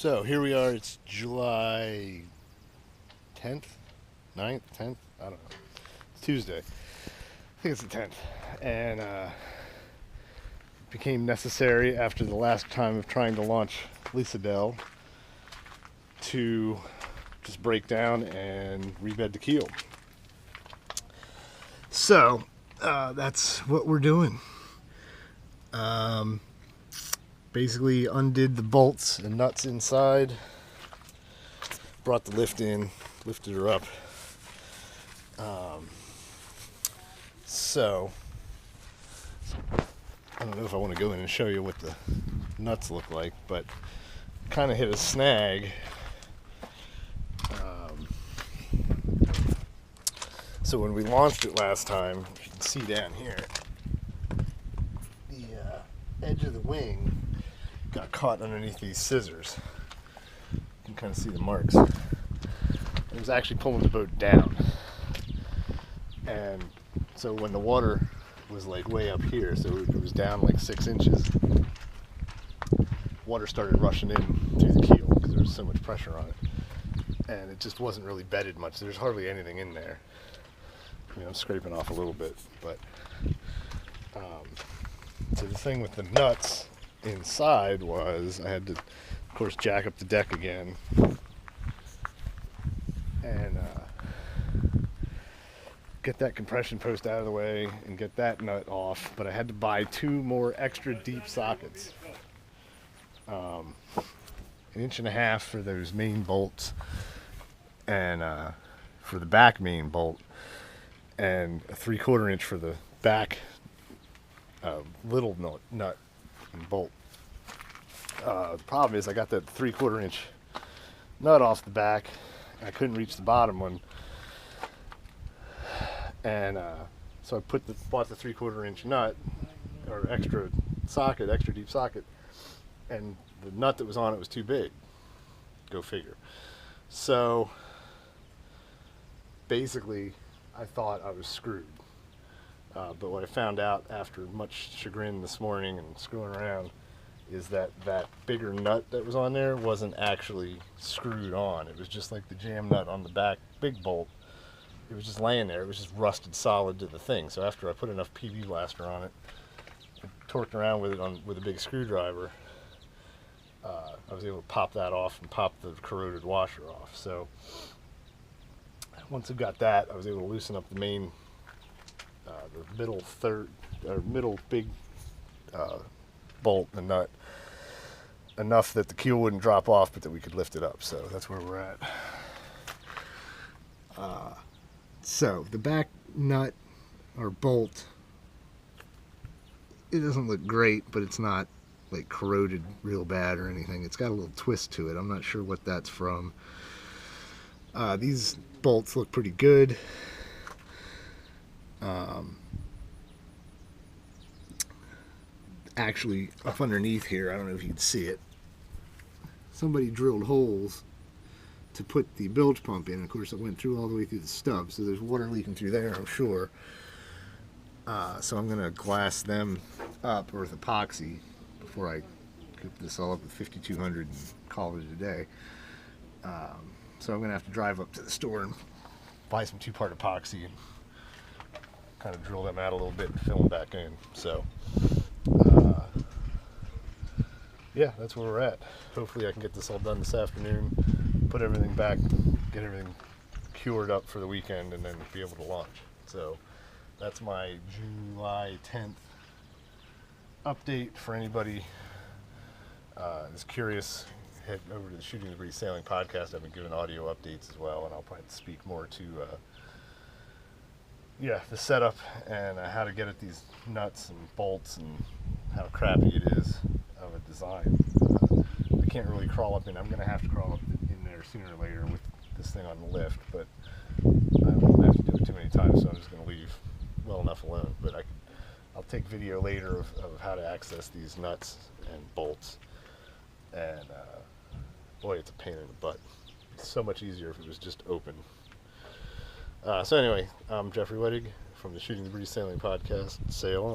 So here we are, it's July 10th, 9th, 10th, I don't know. It's Tuesday. I think it's the 10th. And it became necessary after the last time of trying to launch Lissadell to just break down and rebed the keel. So that's what we're doing. Basically undid the bolts and nuts inside, brought the lift in, lifted her up. So I don't know if I want to go in and show you what the nuts look like, but kind of hit a snag. So when we launched it last time, you can see down here, the edge of the wing got caught underneath these scissors. You can kind of see the marks. It was actually pulling the boat down. And so when the water was like way up here, so it was down like 6 inches, water started rushing in through the keel because there was so much pressure on it. And it just wasn't really bedded much. There's hardly anything in there. I mean, I'm scraping off a little bit, but so the thing with the nuts inside was I had to, of course, jack up the deck again and get that compression post out of the way and get that nut off. But I had to buy 2 more extra deep sockets, 1.5 inches for those main bolts and for the back main bolt, and a 3/4 inch for the back little nut and bolt. The problem is I got that 3/4 inch nut off the back and I couldn't reach the bottom one, and so I bought the 3/4 inch nut, or extra deep socket, and the nut that was on it was too big. Go figure. So basically I thought I was screwed. But what I found out after much chagrin this morning and screwing around is that that bigger nut that was on there wasn't actually screwed on. It was just like the jam nut on the back big bolt. It was just laying there. It was just rusted solid to the thing. So after I put enough PB blaster on it, I torqued around with it with a big screwdriver, I was able to pop that off and pop the corroded washer off. So once I got that, I was able to loosen up the main, the middle big bolt and nut enough that the keel wouldn't drop off, but that we could lift it up. So that's where we're at. So the back nut or bolt, it doesn't look great, but it's not like corroded real bad or anything. It's got a little twist to it. I'm not sure what that's from. These bolts look pretty good. Actually, up underneath here, I don't know if you can see it, somebody drilled holes to put the bilge pump in. Of course, it went through all the way through the stub, so there's water leaking through there, I'm sure. So I'm going to glass them up with epoxy before I cook this all up with 5200 and call it a day. So I'm going to have to drive up to the store and buy some 2-part epoxy and kind of drill them out a little bit and fill them back in. So yeah, that's where we're at. Hopefully I can get this all done this afternoon, put everything back, get everything cured up for the weekend, and then be able to launch. So that's my July 10th update. For anybody is curious, head over to the Shooting the Breeze Sailing podcast. I've been giving audio updates as well, and I'll probably speak more to the setup and how to get at these nuts and bolts and how crappy it is of a design. I can't really crawl up in. I'm going to have to crawl up in there sooner or later with this thing on the lift, but I don't have to do it too many times, so I'm just going to leave well enough alone. But I'll take video later of how to access these nuts and bolts, and boy, it's a pain in the butt. It's so much easier if it was just open. So anyway, I'm Jeffrey Wettig from the Shooting the Breeze Sailing podcast. Sail on.